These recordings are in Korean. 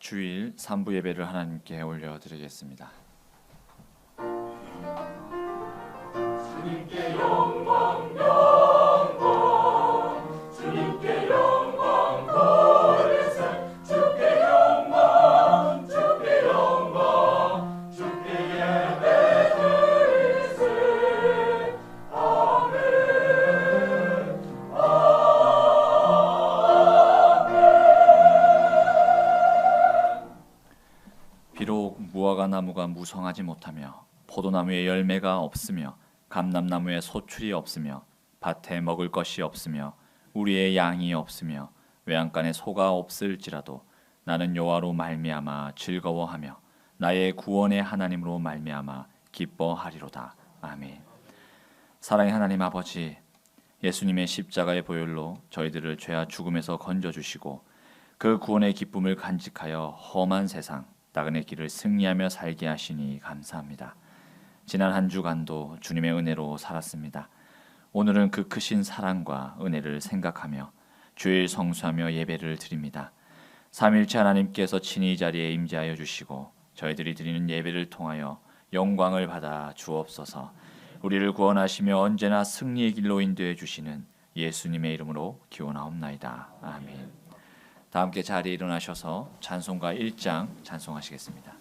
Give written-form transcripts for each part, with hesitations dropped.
주일 3부 예배를 하나님께 올려드리겠습니다. 주님께 영광 영광 주님께 영광 돌리세 주께 영광 주께 영광 주께 예배 드리세 아멘 아멘. 비록 무화과 나무가 무성하지 못하며 포도나무에 열매가 없으며 감람나무에 소출이 없으며 밭에 먹을 것이 없으며 우리의 양이 없으며 외양간에 소가 없을지라도 나는 여호와로 말미암아 즐거워하며 나의 구원의 하나님으로 말미암아 기뻐하리로다. 아멘. 사랑의 하나님 아버지, 예수님의 십자가의 보혈로 저희들을 죄와 죽음에서 건져주시고 그 구원의 기쁨을 간직하여 험한 세상 나그네 길을 승리하며 살게 하시니 감사합니다. 지난 한 주간도 주님의 은혜로 살았습니다. 오늘은 그 크신 사랑과 은혜를 생각하며 주일 성수하며 예배를 드립니다. 삼일체 하나님께서 친히 이 자리에 임재하여 주시고 저희들이 드리는 예배를 통하여 영광을 받아 주옵소서. 우리를 구원하시며 언제나 승리의 길로 인도해 주시는 예수님의 이름으로 기원하옵나이다. 아멘. 다 함께 자리에 일어나셔서 찬송가 1장 찬송하시겠습니다.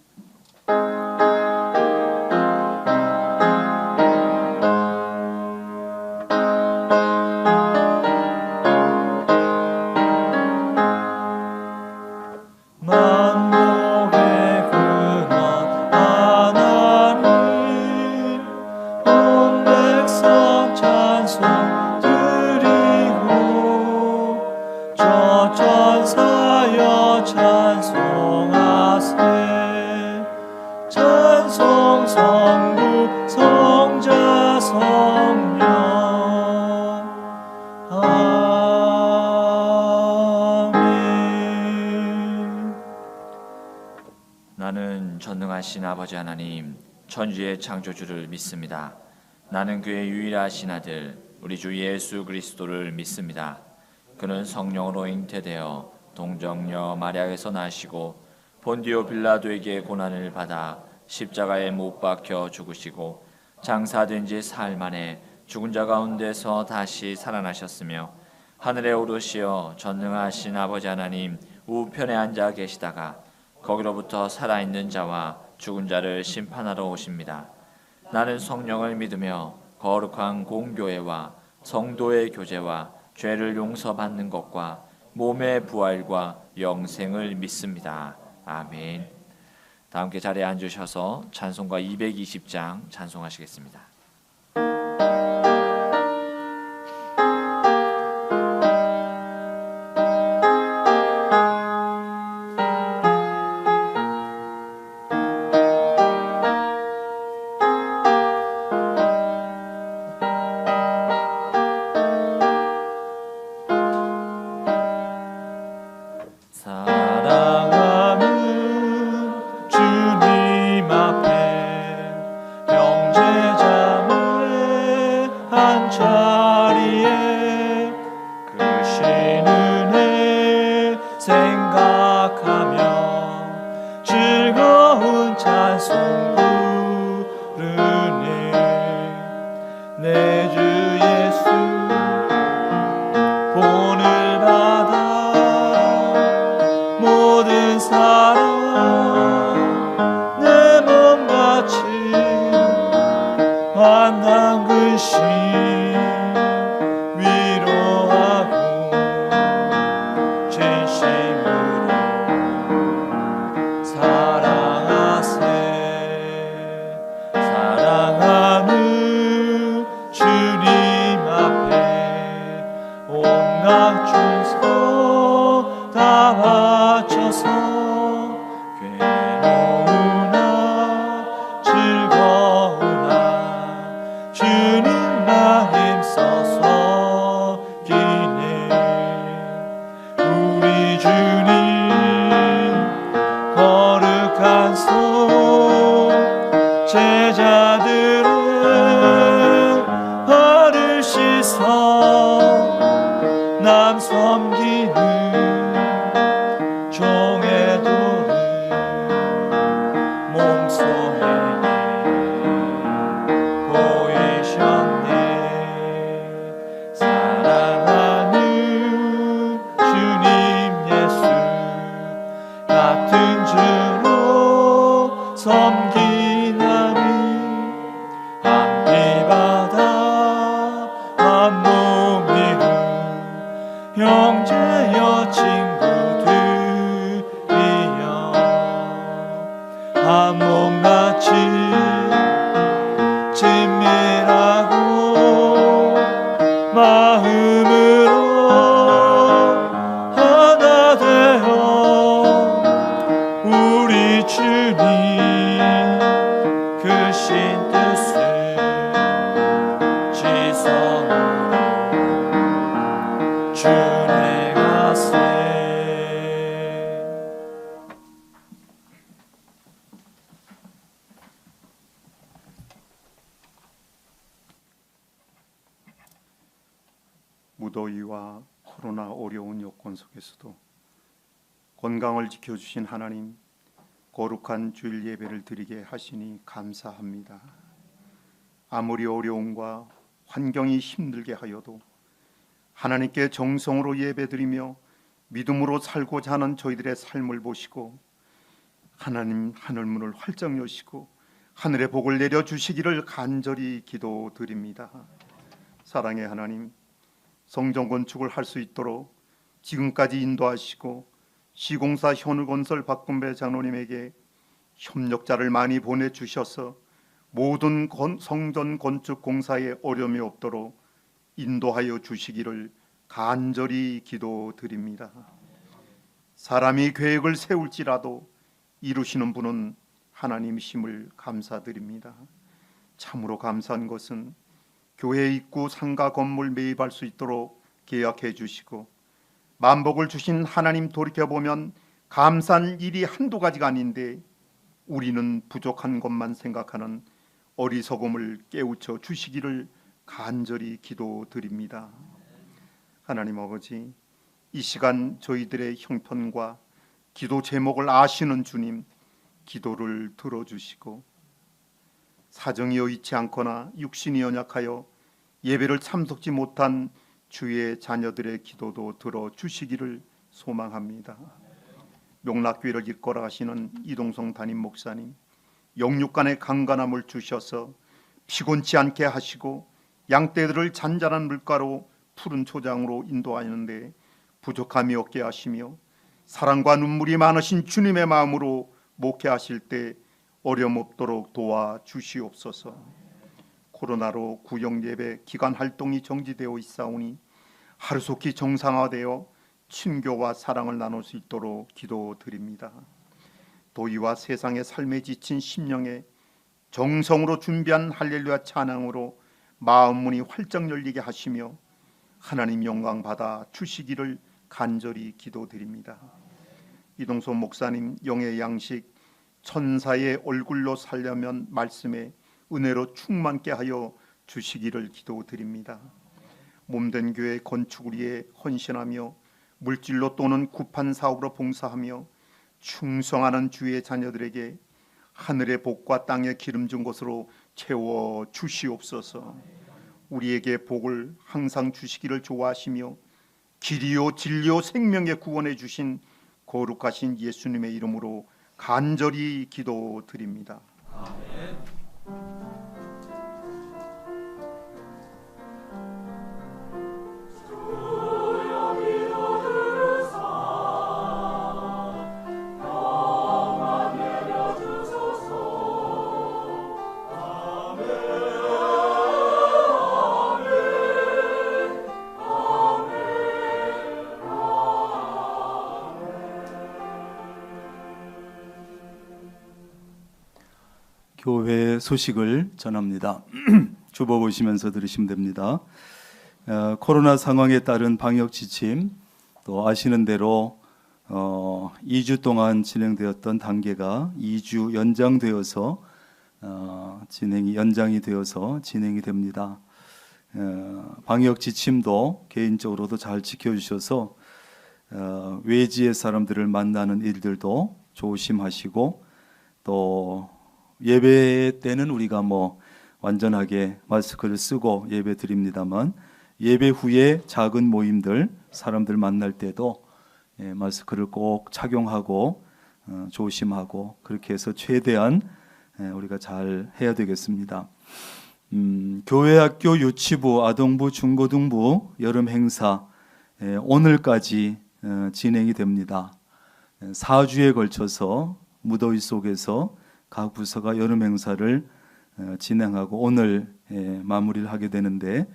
전사여 찬송하세 찬송 성부 성자 성령 아멘. 나는 전능하신 아버지 하나님 천지의 창조주를 믿습니다. 나는 그의 유일하신 아들 우리 주 예수 그리스도를 믿습니다. 그는 성령으로 잉태되어 동정녀 마리아에서 나시고 본디오 빌라도에게 고난을 받아 십자가에 못 박혀 죽으시고 장사된 지 사흘 만에 죽은 자 가운데서 다시 살아나셨으며 하늘에 오르시어 전능하신 아버지 하나님 우편에 앉아 계시다가 거기로부터 살아있는 자와 죽은 자를 심판하러 오십니다. 나는 성령을 믿으며 거룩한 공교회와 성도의 교제와 죄를 용서받는 것과 몸의 부활과 영생을 믿습니다. 아멘. 다 함께 자리에 앉으셔서 찬송가 220장 찬송하시겠습니다. 사랑하는 주님 앞에 형제자매 한 자리에 크신 은혜 생각하며 즐거운 찬송 부르네. 내 주 예수 본을 받아 모든 사랑 내 몸같이 환난 근심 위로하고 진심으로 사랑하세. 사랑하는 주님 앞에 온갖 준서 다 바쳐서 괴로우나 즐거우나 주님만 힘써서 기네. 우리 주님 거룩한 손 제자들의 발을 씻어 남 섬기는 종의 도를 같은 주로 섬기나니 한비바다 한 몸이루 형제여 친구들이여 한 몸같이 친밀하고 마음으로 하나 되어 우리 주님 크신 뜻을 지성으로 준행하세. 무더위와 코로나 어려운 여건 속에서도 건강을 지켜주신 하나님, 거룩한 주일 예배를 드리게 하시니 감사합니다. 아무리 어려움과 환경이 힘들게 하여도 하나님께 정성으로 예배드리며 믿음으로 살고자 하는 저희들의 삶을 보시고 하나님 하늘문을 활짝 여시고 하늘의 복을 내려주시기를 간절히 기도드립니다. 사랑의 하나님, 성전 건축을 할 수 있도록 지금까지 인도하시고 시공사 현우건설 박금배 장로님에게 협력자를 많이 보내주셔서 모든 성전 건축 공사에 어려움이 없도록 인도하여 주시기를 간절히 기도드립니다. 사람이 계획을 세울지라도 이루시는 분은 하나님이심을 감사드립니다. 참으로 감사한 것은 교회 입구 상가 건물 매입할 수 있도록 계약해 주시고 만복을 주신 하나님 돌이켜보면 감사한 일이 한두 가지가 아닌데 우리는 부족한 것만 생각하는 어리석음을 깨우쳐 주시기를 간절히 기도드립니다. 하나님 아버지, 이 시간 저희들의 형편과 기도 제목을 아시는 주님, 기도를 들어주시고 사정이 여의치 않거나 육신이 연약하여 예배를 참석지 못한 주의 자녀들의 기도도 들어주시기를 소망합니다. 명락교회를 이끌어 가시는 이동성 담임 목사님, 영육간의 강건함을 주셔서 피곤치 않게 하시고 양떼들을 잔잔한 물가로 푸른 초장으로 인도하는데 부족함이 없게 하시며 사랑과 눈물이 많으신 주님의 마음으로 목회하실 때 어려움 없도록 도와주시옵소서. 코로나로 구역예배 기간 활동이 정지되어 있사오니 하루속히 정상화되어 친교와 사랑을 나눌 수 있도록 기도드립니다. 도의와 세상의 삶에 지친 심령에 정성으로 준비한 할렐루야 찬양으로 마음 문이 활짝 열리게 하시며 하나님 영광 받아 주시기를 간절히 기도드립니다. 이동선 목사님 영의 양식 천사의 얼굴로 살려면 말씀에 은혜로 충만케 하여 주시기를 기도드립니다. 몸된 교회 건축을 위해 헌신하며 물질로 또는 구판 사업으로 봉사하며 충성하는 주의 자녀들에게 하늘의 복과 땅의 기름진 것으로 채워 주시옵소서. 우리에게 복을 항상 주시기를 좋아하시며 길이요 진리요 생명의 구원해 주신 거룩하신 예수님의 이름으로 간절히 기도드립니다. 아멘. 교회 소식을 전합니다. 주보 보시면서 들으시면 됩니다. 코로나 상황에 따른 방역 지침, 또 아시는 대로 2주 동안 진행되었던 단계가 2주 연장되어서 연장이 되어서 진행이 됩니다. 방역 지침도 개인적으로도 잘 지켜주셔서 외지의 사람들을 만나는 일들도 조심하시고, 또 예배 때는 우리가 완전하게 마스크를 쓰고 예배 드립니다만, 예배 후에 작은 모임들, 사람들 만날 때도 마스크를 꼭 착용하고 조심하고 그렇게 해서 최대한 우리가 잘 해야 되겠습니다. 교회, 학교, 유치부, 아동부, 중고등부 여름 행사 오늘까지 진행이 됩니다. 4주에 걸쳐서 무더위 속에서 각 부서가 여름 행사를 진행하고 오늘 마무리를 하게 되는데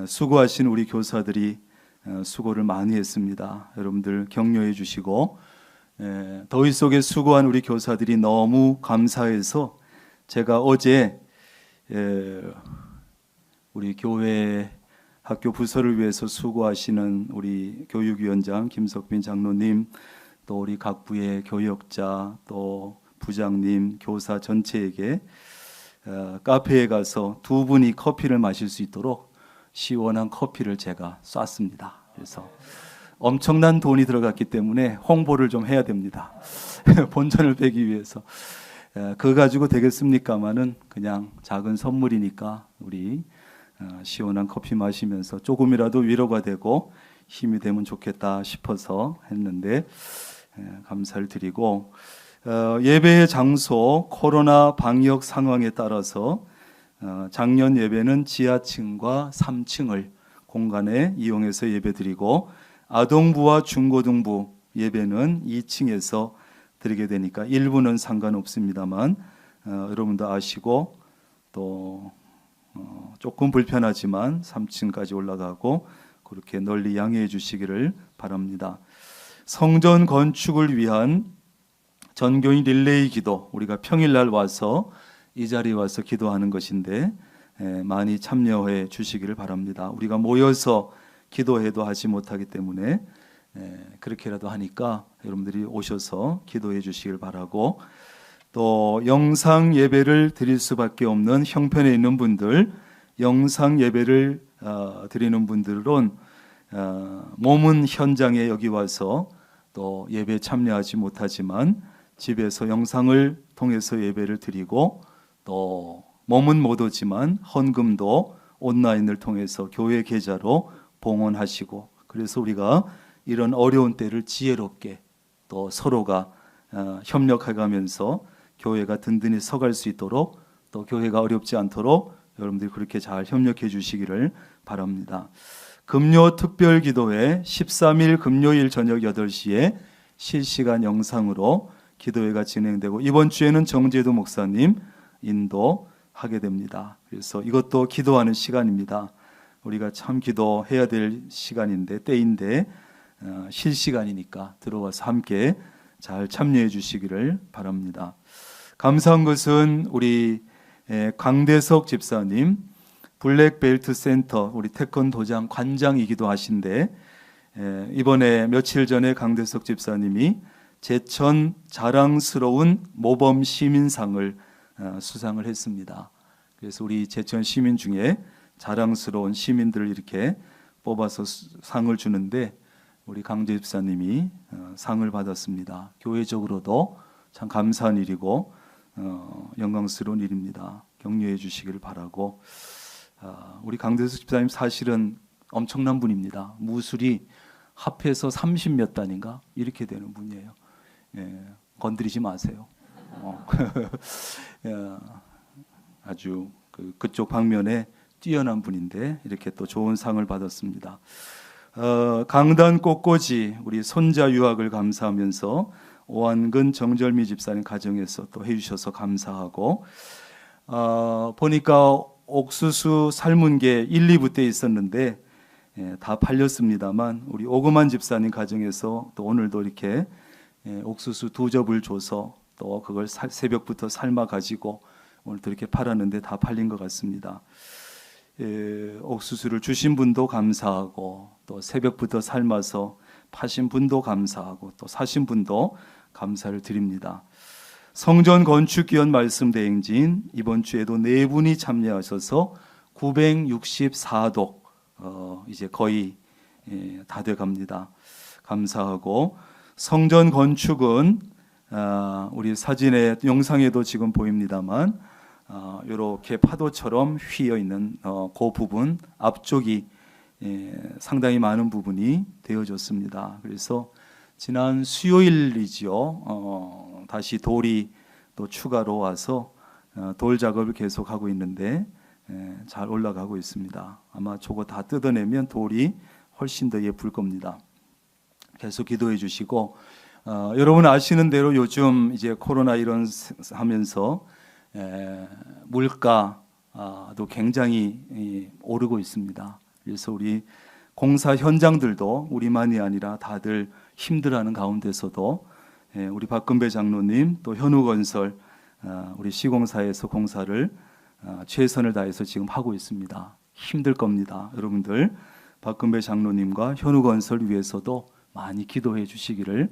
수고하신 우리 교사들이 수고를 많이 했습니다. 여러분들 격려해 주시고 더위 속에 수고한 우리 교사들이 너무 감사해서 제가 어제 우리 교회 학교 부서를 위해서 수고하시는 우리 교육위원장 김석빈 장로님, 또 우리 각 부의 교역자, 또 부장님, 교사 전체에게 카페에 가서 두 분이 커피를 마실 수 있도록 시원한 커피를 제가 쐈습니다. 그래서 엄청난 돈이 들어갔기 때문에 홍보를 좀 해야 됩니다. 본전을 빼기 위해서. 그거 가지고 되겠습니까마는 그냥 작은 선물이니까 우리 시원한 커피 마시면서 조금이라도 위로가 되고 힘이 되면 좋겠다 싶어서 했는데 감사를 드리고 예배의 장소 코로나 방역 상황에 따라서 작년 예배는 지하층과 3층을 공간에 이용해서 예배드리고 아동부와 중고등부 예배는 2층에서 드리게 되니까 일부는 상관없습니다만 여러분도 아시고 또 조금 불편하지만 3층까지 올라가고 그렇게 널리 양해해 주시기를 바랍니다. 성전 건축을 위한 전교인 릴레이 기도, 우리가 평일날 와서 이 자리에 와서 기도하는 것인데 많이 참여해 주시기를 바랍니다. 우리가 모여서 기도해도 하지 못하기 때문에 그렇게라도 하니까 여러분들이 오셔서 기도해 주시길 바라고, 또 영상 예배를 드릴 수밖에 없는 형편에 있는 분들, 영상 예배를 드리는 분들은 몸은 현장에 여기 와서 또 예배에 참여하지 못하지만 집에서 영상을 통해서 예배를 드리고, 또 몸은 못 오지만 헌금도 온라인을 통해서 교회 계좌로 봉헌하시고, 그래서 우리가 이런 어려운 때를 지혜롭게 또 서로가 협력해가면서 교회가 든든히 서갈 수 있도록, 또 교회가 어렵지 않도록 여러분들이 그렇게 잘 협력해 주시기를 바랍니다. 금요 특별 기도회 13일 금요일 저녁 8시에 실시간 영상으로 기도회가 진행되고, 이번 주에는 정재도 목사님 인도하게 됩니다. 그래서 이것도 기도하는 시간입니다. 우리가 참 기도해야 될 시간인데, 때인데 실시간이니까 들어와서 함께 잘 참여해 주시기를 바랍니다. 감사한 것은 우리 강대석 집사님, 블랙벨트 센터 우리 태권도장 관장이기도 하신데, 이번에 며칠 전에 강대석 집사님이 제천 자랑스러운 모범 시민상을 수상을 했습니다. 그래서 우리 제천 시민 중에 자랑스러운 시민들을 이렇게 뽑아서 상을 주는데 우리 강재 집사님이 상을 받았습니다. 교회적으로도 참 감사한 일이고 영광스러운 일입니다. 격려해 주시기를 바라고, 우리 강대석 집사님 사실은 엄청난 분입니다. 무술이 합해서 30몇 단인가 이렇게 되는 분이에요. 건드리지 마세요. 아주 그쪽 방면에 뛰어난 분인데 이렇게 또 좋은 상을 받았습니다. 강단 꽃꽂이 우리 손자 유학을 감사하면서 오한근 정절미 집사님 가정에서 또 해주셔서 감사하고, 보니까 옥수수 삶은 게 1, 2부 때 있었는데 다 팔렸습니다만 우리 오금환 집사님 가정에서 또 오늘도 이렇게 옥수수 2접을 줘서 또 그걸 새벽부터 삶아 가지고 오늘도 이렇게 팔았는데 다 팔린 것 같습니다. 옥수수를 주신 분도 감사하고, 또 새벽부터 삶아서 파신 분도 감사하고, 또 사신 분도 감사를 드립니다. 성전 건축 기원 말씀 대행진 이번 주에도 4분이 참여하셔서 964독 이제 거의 다 돼갑니다. 감사하고, 성전 건축은 우리 사진에 영상에도 지금 보입니다만 이렇게 파도처럼 휘어 있는 그 부분 앞쪽이 상당히 많은 부분이 되어졌습니다. 그래서 지난 수요일이지요. 다시 돌이 또 추가로 와서 돌 작업을 계속하고 있는데 잘 올라가고 있습니다. 아마 저거 다 뜯어내면 돌이 훨씬 더 예쁠 겁니다. 계속 기도해 주시고, 여러분 아시는 대로 요즘 이제 코로나 이런 하면서 물가도 굉장히 오르고 있습니다. 그래서 우리 공사 현장들도 우리만이 아니라 다들 힘들어하는 가운데서도 우리 박근배 장로님 또 현우건설 우리 시공사에서 공사를 최선을 다해서 지금 하고 있습니다. 힘들 겁니다. 여러분들 박근배 장로님과 현우건설 위해서도 많이 기도해 주시기를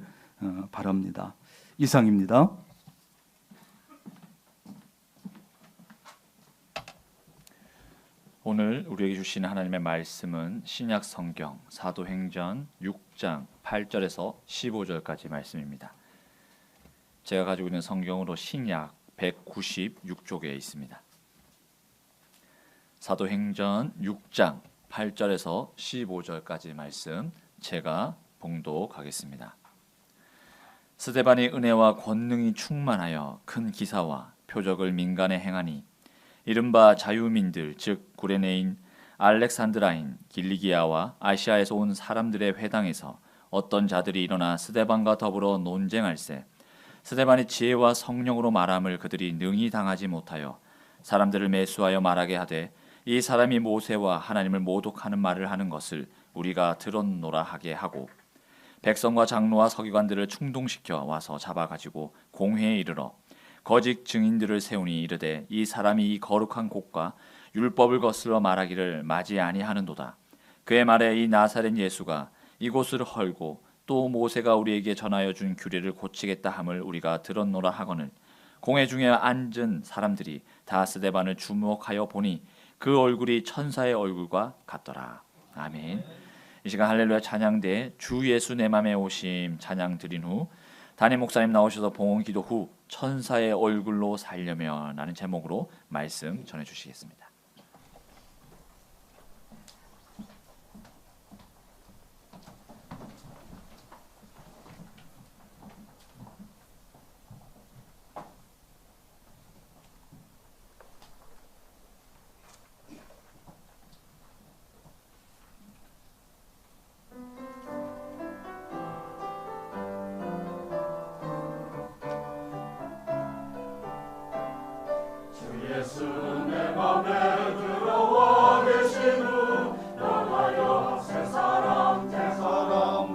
바랍니다. 이상입니다. 오늘 우리에게 주시는 하나님의 말씀은 신약 성경 사도행전 6장 8절에서 15절까지 말씀입니다. 제가 가지고 있는 성경으로 신약 196쪽에 있습니다. 사도행전 6장 8절에서 15절까지 말씀 제가 봉독하겠습니다. 스데반이 은혜와 권능이 충만하여 큰 기사와 표적을 민간에 행하니 이른바 자유민들 즉 구레네인, 알렉산드라인, 길리기아와 아시아에서 온 사람들의 회당에서 어떤 자들이 일어나 스데반과 더불어 논쟁할세 스데반의 지혜와 성령으로 말함을 그들이 능히 당하지 못하여 사람들을 매수하여 말하게 하되 이 사람이 모세와 하나님을 모독하는 말을 하는 것을 우리가 들었노라 하게 하고 백성과 장로와 서기관들을 충동시켜 와서 잡아가지고 공회에 이르러 거짓 증인들을 세우니 이르되 이 사람이 이 거룩한 곳과 율법을 거슬러 말하기를 맞이 아니하는도다. 그의 말에 이 나사렛 예수가 이곳을 헐고 또 모세가 우리에게 전하여 준 규례를 고치겠다 함을 우리가 들었노라 하거늘 공회 중에 앉은 사람들이 다 스데반을 주목하여 보니 그 얼굴이 천사의 얼굴과 같더라. 아멘. 이 시간 할렐루야 찬양대 주 예수 내 맘에 오심 찬양 드린 후 담임 목사님 나오셔서 봉헌 기도 후 천사의 얼굴로 살려면 라는 제목으로 말씀 전해주시겠습니다. 예수 내 맘에 들어와 계시는 너하여 새 사람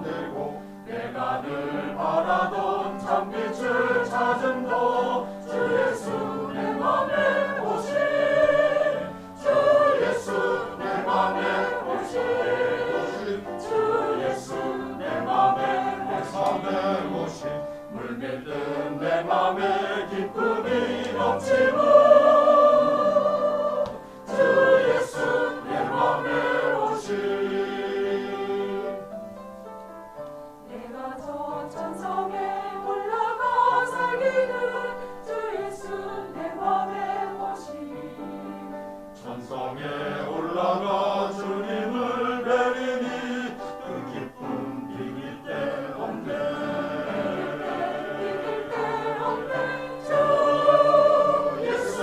되고 내가 늘 바라던 참빛을 찾음도 주 예수 내 맘에 오시 주 예수 내 맘에 오시 주 예수 내 맘에 오시 물밀듯 내 맘에 기쁨이 넘치고 올라가 주님을 뵈리니 그 기쁨 비길 데 없네 주 예수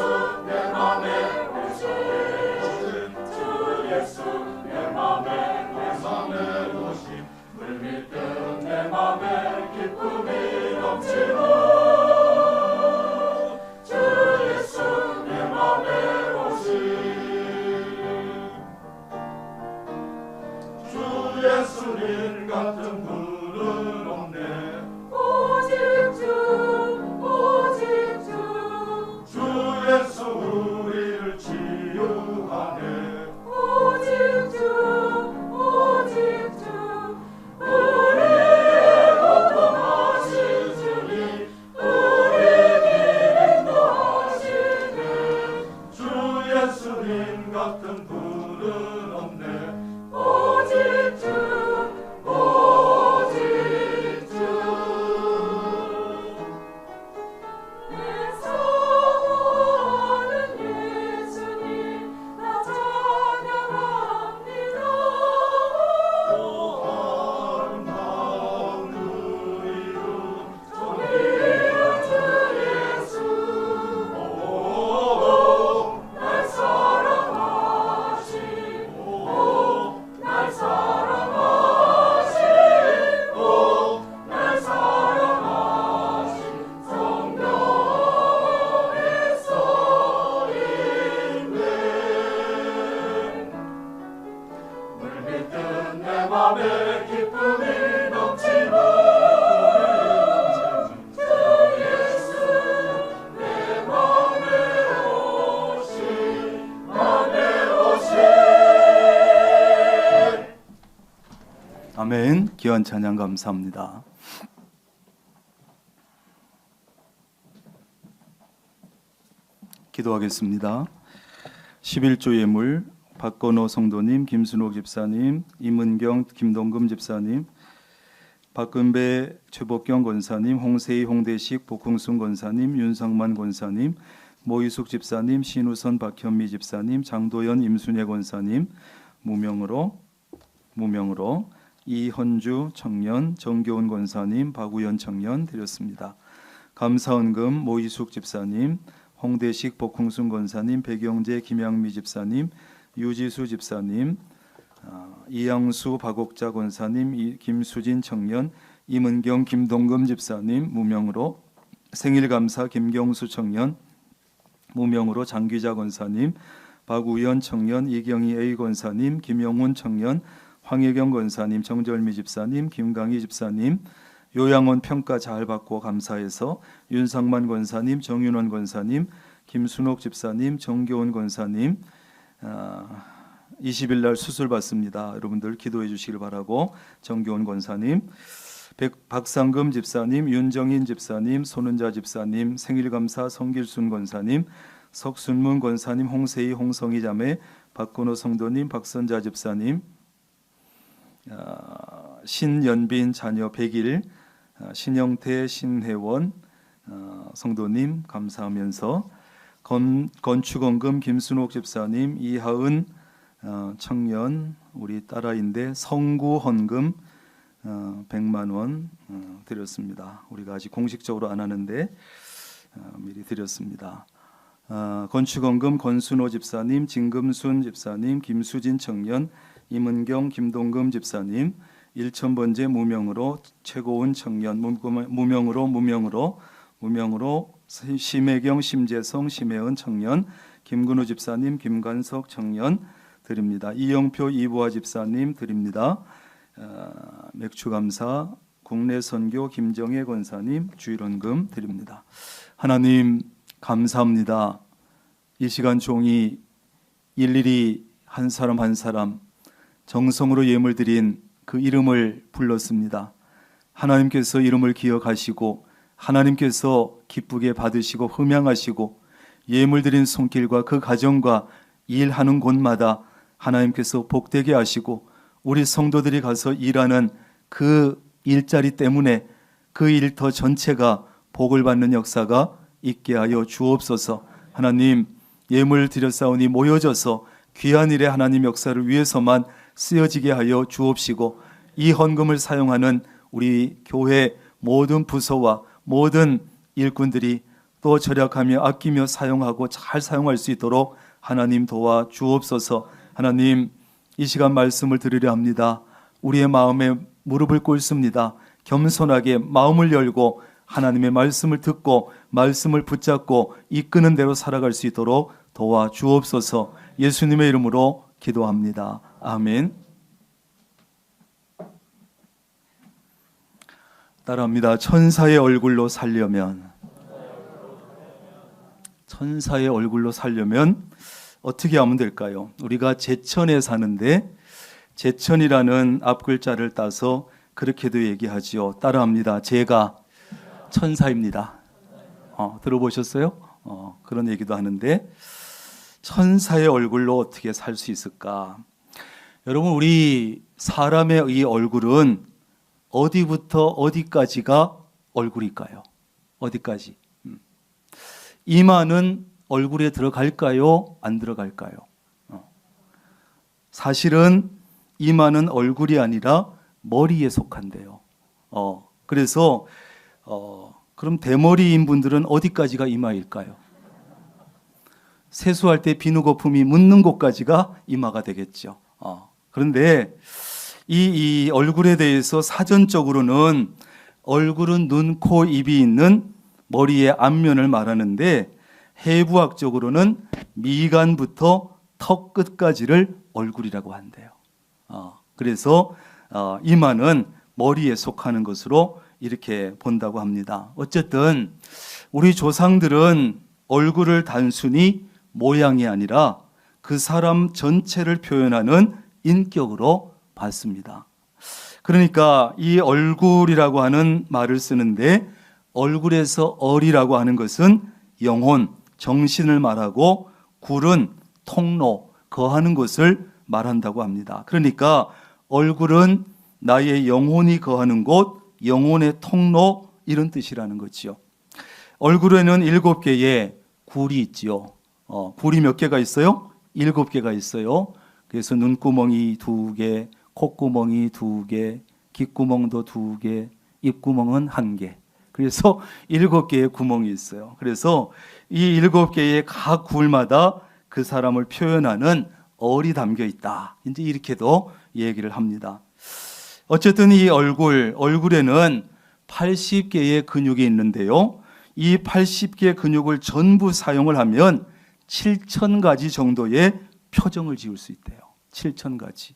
귀한 찬양 감사합니다. 기도하겠습니다. 11조 예물 박건호 성도님, 김순옥 집사님, 임은경, 김동금 집사님, 박근배, 최복경 권사님, 홍세희, 홍대식, 복흥순 권사님, 윤성만 권사님, 모이숙 집사님, 신우선, 박현미 집사님, 장도연, 임순혜 권사님, 무명으로 이헌주 청년, 정교훈 권사님, 박우연 청년 드렸습니다. 감사헌금 모이숙 집사님, 홍대식, 복흥순 권사님, 백영재, 김양미 집사님, 유지수 집사님, 이양수, 박옥자 권사님, 김수진 청년, 임은경, 김동금 집사님, 무명으로 생일감사 김경수 청년, 무명으로 장기자 권사님, 박우연 청년, 이경희 A 권사님, 김영훈 청년, 황혜경 권사님, 정절미 집사님, 김강희 집사님, 요양원 평가 잘 받고 감사해서 윤상만 권사님, 정윤원 권사님, 김순옥 집사님, 정교훈 권사님 20일 날 수술 받습니다. 여러분들 기도해 주시길 바라고 정교훈 권사님, 박상금 집사님, 윤정인 집사님, 손은자 집사님, 생일감사 성길순 권사님, 석순문 권사님, 홍세희, 홍성희 자매, 박건호 성도님, 박선자 집사님, 신연빈 자녀 100일, 신영태, 신혜원 성도님 감사하면서 건축원금 김순옥 집사님, 이하은 청년 우리 딸아이인데 성구 헌금 100만 원 드렸습니다. 우리가 아직 공식적으로 안 하는데 미리 드렸습니다. 건축원금 권순호 집사님, 진금순 집사님, 김수진 청년, 임은경, 김동금 집사님, 일천번제 무명으로 최고운 청년, 무명으로 심혜경, 심재성, 심혜은 청년, 김근우 집사님, 김관석 청년 드립니다. 이영표, 이보아 집사님 드립니다. 맥주감사 국내선교 김정혜 권사님 주일원금 드립니다. 하나님 감사합니다. 이 시간 종이 일일이 한 사람 한 사람 정성으로 예물 드린 그 이름을 불렀습니다. 하나님께서 이름을 기억하시고 하나님께서 기쁘게 받으시고 흠양하시고 예물 드린 손길과 그 가정과 일하는 곳마다 하나님께서 복되게 하시고 우리 성도들이 가서 일하는 그 일자리 때문에 그 일터 전체가 복을 받는 역사가 있게 하여 주옵소서. 하나님 예물 드렸사오니 모여져서 귀한 일에 하나님 역사를 위해서만 쓰여지게 하여 주옵시고 이 헌금을 사용하는 우리 교회 모든 부서와 모든 일꾼들이 또 절약하며 아끼며 사용하고 잘 사용할 수 있도록 하나님 도와 주옵소서. 하나님 이 시간 말씀을 들으려 합니다. 우리의 마음에 무릎을 꿇습니다. 겸손하게 마음을 열고 하나님의 말씀을 듣고 말씀을 붙잡고 이끄는 대로 살아갈 수 있도록 도와 주옵소서. 예수님의 이름으로 기도합니다. 아멘. 따라합니다. 천사의 얼굴로 살려면 어떻게 하면 될까요? 우리가 제천에 사는데 제천이라는 앞글자를 따서 그렇게도 얘기하지요. 따라합니다. 제가 천사입니다. 들어보셨어요? 그런 얘기도 하는데 천사의 얼굴로 어떻게 살 수 있을까? 여러분 우리 사람의 이 얼굴은 어디부터 어디까지가 얼굴일까요? 어디까지? 이마는 얼굴에 들어갈까요? 안 들어갈까요? 사실은 이마는 얼굴이 아니라 머리에 속한대요. 그래서 그럼 대머리인 분들은 어디까지가 이마일까요? 세수할 때 비누 거품이 묻는 곳까지가 이마가 되겠죠. 그런데 이 얼굴에 대해서 사전적으로는 얼굴은 눈, 코, 입이 있는 머리의 앞면을 말하는데 해부학적으로는 미간부터 턱 끝까지를 얼굴이라고 한대요. 그래서 이마는 머리에 속하는 것으로 이렇게 본다고 합니다. 어쨌든 우리 조상들은 얼굴을 단순히 모양이 아니라 그 사람 전체를 표현하는 인격으로 봤습니다. 그러니까 이 얼굴이라고 하는 말을 쓰는데 얼굴에서 얼이라고 하는 것은 영혼, 정신을 말하고 굴은 통로, 거하는 것을 말한다고 합니다. 그러니까 얼굴은 나의 영혼이 거하는 곳, 영혼의 통로 이런 뜻이라는 거지요. 얼굴에는 7개의 굴이 있지요. 굴이 몇 개가 있어요? 7개가 있어요. 그래서 눈구멍이 2개, 콧구멍이 2개, 귓구멍도 2개, 입구멍은 1개. 그래서 7개의 구멍이 있어요. 그래서 이 7개의 각 굴마다 그 사람을 표현하는 얼이 담겨 있다. 이제 이렇게도 얘기를 합니다. 어쨌든 이 얼굴에는 80개의 근육이 있는데요. 이 80개의 근육을 전부 사용을 하면 7,000가지 정도의 표정을 지을 수 있대요. 7,000가지.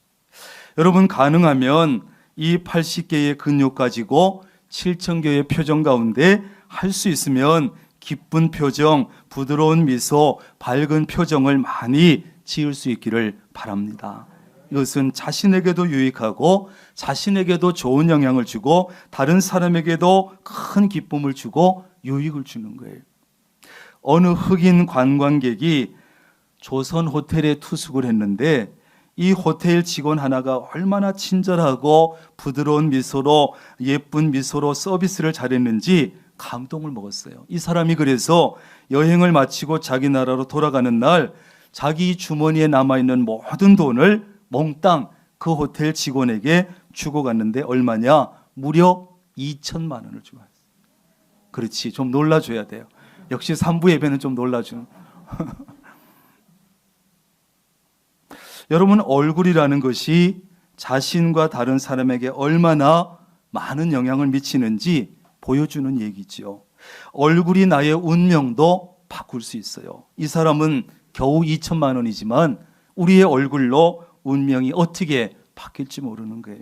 여러분 가능하면 이 80개의 근육 가지고 7,000개의 표정 가운데 할 수 있으면 기쁜 표정, 부드러운 미소, 밝은 표정을 많이 지을 수 있기를 바랍니다. 이것은 자신에게도 유익하고 자신에게도 좋은 영향을 주고 다른 사람에게도 큰 기쁨을 주고 유익을 주는 거예요. 어느 흑인 관광객이 조선 호텔에 투숙을 했는데 이 호텔 직원 하나가 얼마나 친절하고 부드러운 미소로 예쁜 미소로 서비스를 잘했는지 감동을 먹었어요. 이 사람이 그래서 여행을 마치고 자기 나라로 돌아가는 날 자기 주머니에 남아있는 모든 돈을 몽땅 그 호텔 직원에게 주고 갔는데 얼마냐? 무려 2천만 원을 주고 갔어요. 그렇지, 좀 놀라줘야 돼요. 역시 3부 예배는 좀 놀라주는. 여러분 얼굴이라는 것이 자신과 다른 사람에게 얼마나 많은 영향을 미치는지 보여주는 얘기지요. 얼굴이 나의 운명도 바꿀 수 있어요. 이 사람은 겨우 2천만 원이지만 우리의 얼굴로 운명이 어떻게 바뀔지 모르는 거예요.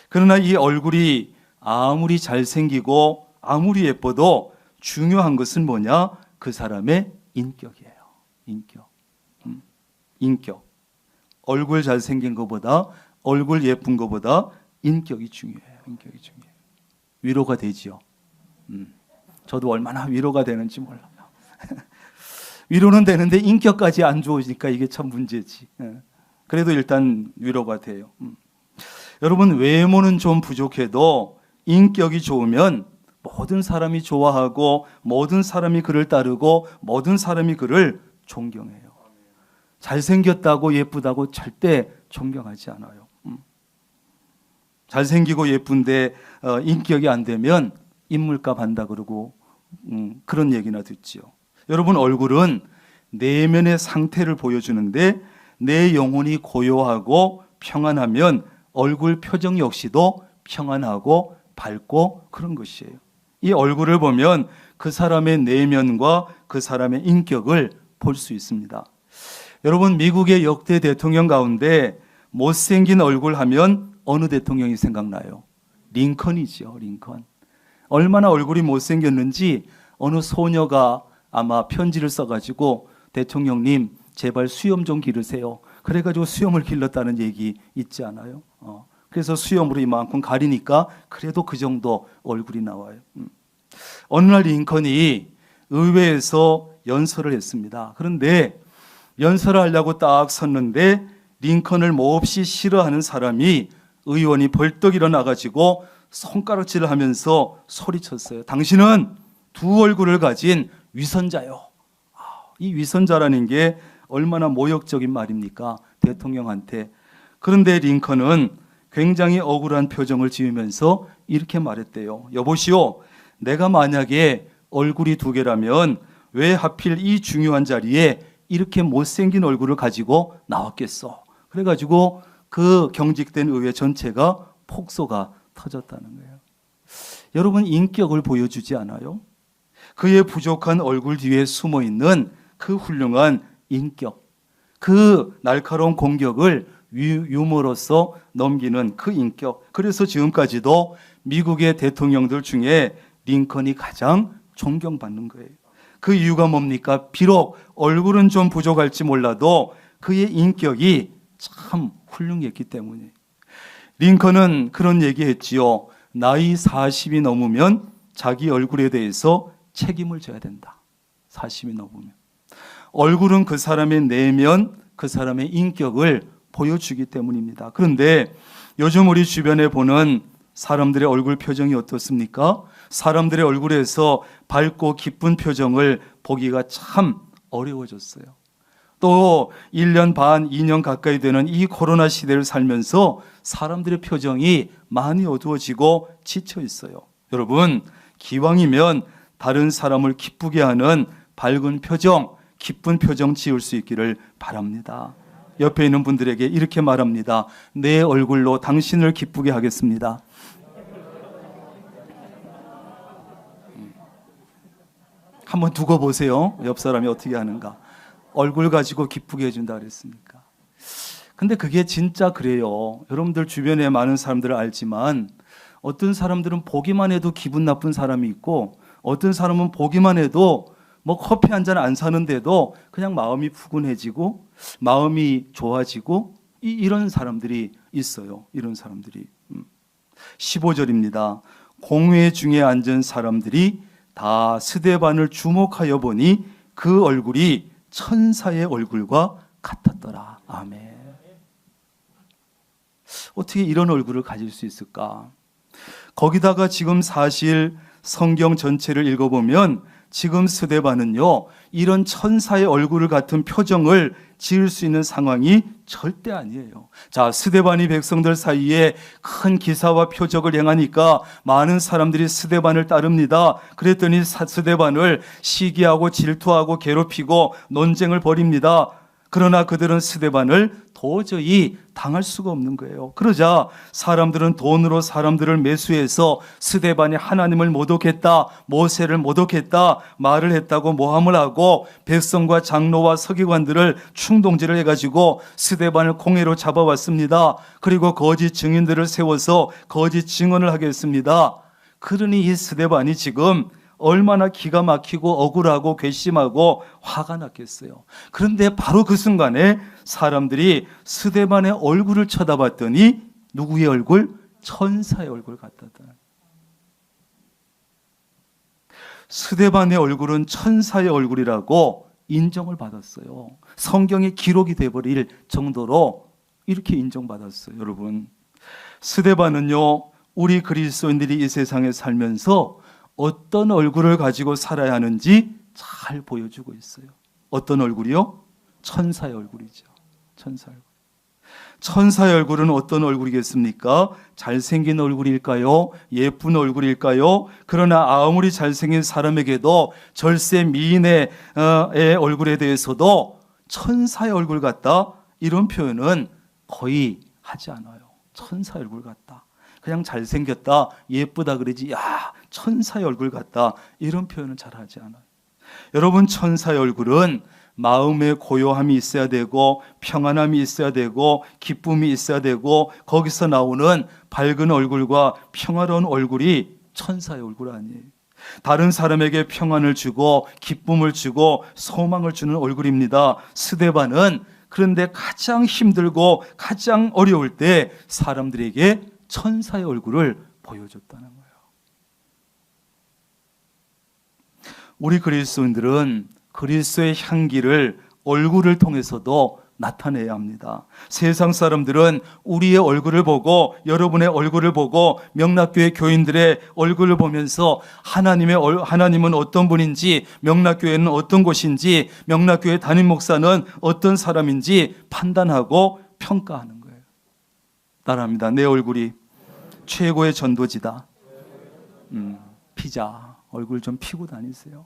그러나 이 얼굴이 아무리 잘생기고 아무리 예뻐도 중요한 것은 뭐냐? 그 사람의 인격이에요. 인격. 얼굴 잘생긴 것보다 얼굴 예쁜 것보다 인격이 중요해요. 인격이 중요해요. 위로가 되지요. 저도 얼마나 위로가 되는지 몰라요. 위로는 되는데 인격까지 안 좋으니까 이게 참 문제지. 그래도 일단 위로가 돼요. 여러분 외모는 좀 부족해도 인격이 좋으면 모든 사람이 좋아하고 모든 사람이 그를 따르고 모든 사람이 그를 존경해요. 잘생겼다고 예쁘다고 절대 존경하지 않아요. 잘생기고 예쁜데 인격이 안 되면 인물값 한다 그러고 그런 얘기나 듣지요. 여러분 얼굴은 내면의 상태를 보여주는데 내 영혼이 고요하고 평안하면 얼굴 표정 역시도 평안하고 밝고 그런 것이에요. 이 얼굴을 보면 그 사람의 내면과 그 사람의 인격을 볼 수 있습니다. 여러분 미국의 역대 대통령 가운데 못생긴 얼굴 하면 어느 대통령이 생각나요? 링컨이죠. 링컨. 얼마나 얼굴이 못생겼는지 어느 소녀가 아마 편지를 써가지고 대통령님 제발 수염 좀 기르세요. 그래가지고 수염을 길렀다는 얘기 있지 않아요? 그래서 수염으로 이만큼 가리니까 그래도 그 정도 얼굴이 나와요. 어느 날 링컨이 의회에서 연설을 했습니다. 그런데 연설을 하려고 딱 섰는데 링컨을 몹시 싫어하는 사람이 의원이 벌떡 일어나가지고 손가락질을 하면서 소리쳤어요. 당신은 두 얼굴을 가진 위선자요. 이 위선자라는 게 얼마나 모욕적인 말입니까? 대통령한테. 그런데 링컨은 굉장히 억울한 표정을 지으면서 이렇게 말했대요. 여보시오, 내가 만약에 얼굴이 2개라면 왜 하필 이 중요한 자리에 이렇게 못생긴 얼굴을 가지고 나왔겠어. 그래가지고 그 경직된 의회 전체가 폭소가 터졌다는 거예요. 여러분 인격을 보여주지 않아요? 그의 부족한 얼굴 뒤에 숨어있는 그 훌륭한 인격, 그 날카로운 공격을 유머로서 넘기는 그 인격. 그래서 지금까지도 미국의 대통령들 중에 링컨이 가장 존경받는 거예요. 그 이유가 뭡니까? 비록 얼굴은 좀 부족할지 몰라도 그의 인격이 참 훌륭했기 때문에. 링컨은 그런 얘기했지요. 나이 40이 넘으면 자기 얼굴에 대해서 책임을 져야 된다. 40이 넘으면. 얼굴은 그 사람의 내면, 그 사람의 인격을 보여주기 때문입니다. 그런데 요즘 우리 주변에 보는 사람들의 얼굴 표정이 어떻습니까? 사람들의 얼굴에서 밝고 기쁜 표정을 보기가 참 어려워졌어요. 또 1년 반, 2년 가까이 되는 이 코로나 시대를 살면서 사람들의 표정이 많이 어두워지고 지쳐 있어요. 여러분, 기왕이면 다른 사람을 기쁘게 하는 밝은 표정, 기쁜 표정 지을 수 있기를 바랍니다. 옆에 있는 분들에게 이렇게 말합니다. 내 얼굴로 당신을 기쁘게 하겠습니다. 한번 두고 보세요. 옆 사람이 어떻게 하는가. 얼굴 가지고 기쁘게 해준다 그랬으니까. 근데 그게 진짜 그래요. 여러분들 주변에 많은 사람들을 알지만 어떤 사람들은 보기만 해도 기분 나쁜 사람이 있고 어떤 사람은 보기만 해도 뭐 커피 한 잔 안 사는데도 그냥 마음이 푸근해지고 마음이 좋아지고 이런 사람들이 있어요. 이런 사람들이. 15절입니다. 공회 중에 앉은 사람들이 다 스데반을 주목하여 보니 그 얼굴이 천사의 얼굴과 같았더라. 아멘. 어떻게 이런 얼굴을 가질 수 있을까? 거기다가 지금 사실 성경 전체를 읽어보면 지금 스데반은요, 이런 천사의 얼굴을 같은 표정을 지을 수 있는 상황이 절대 아니에요. 자, 스데반이 백성들 사이에 큰 기사와 표적을 행하니까 많은 사람들이 스데반을 따릅니다. 그랬더니 스데반을 시기하고 질투하고 괴롭히고 논쟁을 벌입니다. 그러나 그들은 스데반을 도저히 당할 수가 없는 거예요. 그러자 사람들은 돈으로 사람들을 매수해서 스데반이 하나님을 모독했다, 모세를 모독했다 말을 했다고 모함을 하고 백성과 장로와 서기관들을 충동질을 해가지고 스데반을 공회로 잡아왔습니다. 그리고 거짓 증인들을 세워서 거짓 증언을 하게 했습니다. 그러니 이 스데반이 지금 얼마나 기가 막히고 억울하고 괘씸하고 화가 났겠어요. 그런데 바로 그 순간에 사람들이 스데반의 얼굴을 쳐다봤더니 누구의 얼굴? 천사의 얼굴 같았다. 스데반의 얼굴은 천사의 얼굴이라고 인정을 받았어요. 성경에 기록이 돼버릴 정도로 이렇게 인정받았어요. 여러분, 스데반은요, 우리 그리스도인들이 이 세상에 살면서 어떤 얼굴을 가지고 살아야 하는지 잘 보여주고 있어요. 어떤 얼굴이요? 천사의 얼굴이죠. 천사의 얼굴. 천사의 얼굴은 어떤 얼굴이겠습니까? 잘생긴 얼굴일까요? 예쁜 얼굴일까요? 그러나 아무리 잘생긴 사람에게도 절세 미인의 얼굴에 대해서도 천사의 얼굴 같다, 이런 표현은 거의 하지 않아요. 천사의 얼굴 같다. 그냥 잘생겼다, 예쁘다 그러지, 야, 천사의 얼굴 같다, 이런 표현은 잘 하지 않아요. 여러분, 천사의 얼굴은 마음의 고요함이 있어야 되고 평안함이 있어야 되고 기쁨이 있어야 되고 거기서 나오는 밝은 얼굴과 평화로운 얼굴이 천사의 얼굴 아니에요. 다른 사람에게 평안을 주고 기쁨을 주고 소망을 주는 얼굴입니다. 스데반은 그런데 가장 힘들고 가장 어려울 때 사람들에게 천사의 얼굴을 보여줬다는 거예요. 우리 그리스도인들은 그리스도의 향기를 얼굴을 통해서도 나타내야 합니다. 세상 사람들은 우리의 얼굴을 보고, 여러분의 얼굴을 보고, 명락교회 교인들의 얼굴을 보면서 하나님은 어떤 분인지, 명락교회는 어떤 곳인지, 명락교회 담임 목사는 어떤 사람인지 판단하고 평가하는 거예요. 따라합니다. 내 얼굴이 최고의 전도지다. 피자, 얼굴 좀 피고 다니세요.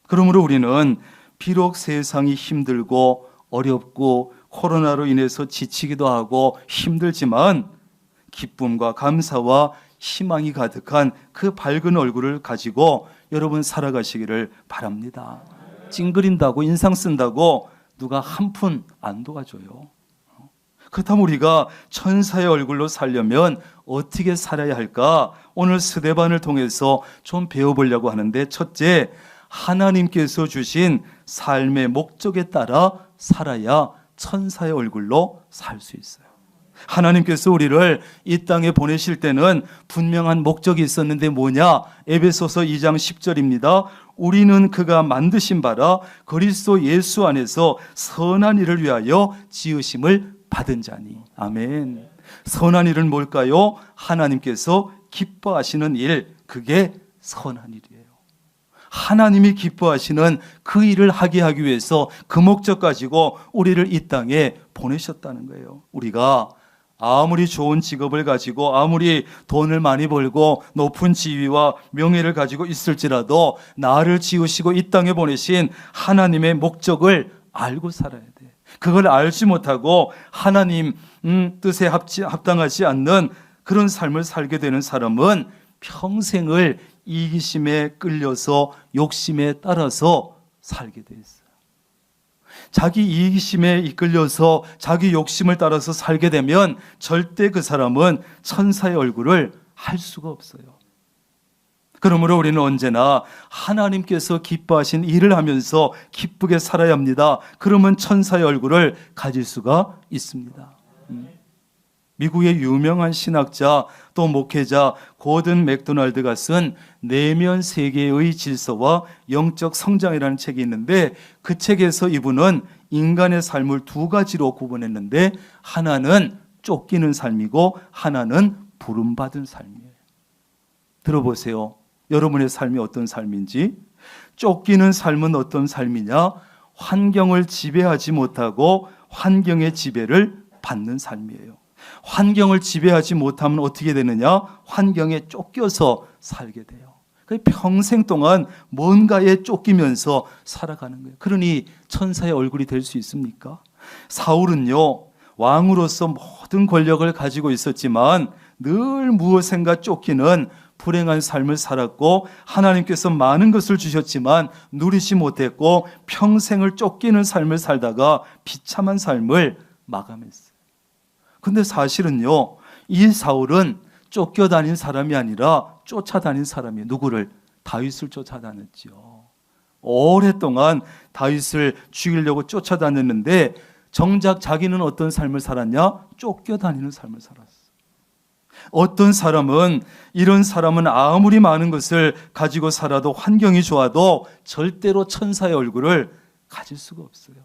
그러므로 우리는 비록 세상이 힘들고 어렵고 코로나로 인해서 지치기도 하고 힘들지만 기쁨과 감사와 희망이 가득한 그 밝은 얼굴을 가지고 여러분 살아가시기를 바랍니다. 찡그린다고 인상 쓴다고 누가 한 푼 안 도와줘요. 그렇다면 우리가 천사의 얼굴로 살려면 어떻게 살아야 할까? 오늘 스데반을 통해서 좀 배워보려고 하는데, 첫째, 하나님께서 주신 삶의 목적에 따라 살아야 천사의 얼굴로 살 수 있어요. 하나님께서 우리를 이 땅에 보내실 때는 분명한 목적이 있었는데 뭐냐? 에베소서 2장 10절입니다. 우리는 그가 만드신 바라 그리스도 예수 안에서 선한 일을 위하여 지으심을 받은 자니. 아멘. 선한 일은 뭘까요? 하나님께서 기뻐하시는 일, 그게 선한 일이에요. 하나님이 기뻐하시는 그 일을 하게 하기 위해서 그 목적 가지고 우리를 이 땅에 보내셨다는 거예요. 우리가 아무리 좋은 직업을 가지고 아무리 돈을 많이 벌고 높은 지위와 명예를 가지고 있을지라도 나를 지으시고 이 땅에 보내신 하나님의 목적을 알고 살아야 돼. 그걸 알지 못하고 하나님 뜻에 합당하지 않는 그런 삶을 살게 되는 사람은 평생을 이기심에 끌려서 욕심에 따라서 살게 돼 있어요. 자기 이기심에 이끌려서 자기 욕심을 따라서 살게 되면 절대 그 사람은 천사의 얼굴을 할 수가 없어요. 그러므로 우리는 언제나 하나님께서 기뻐하신 일을 하면서 기쁘게 살아야 합니다. 그러면 천사의 얼굴을 가질 수가 있습니다. 미국의 유명한 신학자 또 목회자 고든 맥도날드가 쓴 내면 세계의 질서와 영적 성장이라는 책이 있는데 그 책에서 이분은 인간의 삶을 두 가지로 구분했는데 하나는 쫓기는 삶이고 하나는 부름받은 삶이에요. 들어보세요. 여러분의 삶이 어떤 삶인지. 쫓기는 삶은 어떤 삶이냐? 환경을 지배하지 못하고 환경의 지배를 받는 삶이에요. 환경을 지배하지 못하면 어떻게 되느냐? 환경에 쫓겨서 살게 돼요. 평생 동안 뭔가에 쫓기면서 살아가는 거예요. 그러니 천사의 얼굴이 될 수 있습니까? 사울은요, 왕으로서 모든 권력을 가지고 있었지만 늘 무엇인가 쫓기는 불행한 삶을 살았고 하나님께서 많은 것을 주셨지만 누리지 못했고 평생을 쫓기는 삶을 살다가 비참한 삶을 마감했어요. 근데 사실은요, 이 사울은 쫓겨다닌 사람이 아니라 쫓아다닌 사람이에요. 누구를? 다윗을 쫓아다녔죠. 오랫동안 다윗을 죽이려고 쫓아다녔는데 정작 자기는 어떤 삶을 살았냐? 쫓겨다니는 삶을 살았어요. 어떤 사람은, 이런 사람은 아무리 많은 것을 가지고 살아도 환경이 좋아도 절대로 천사의 얼굴을 가질 수가 없어요.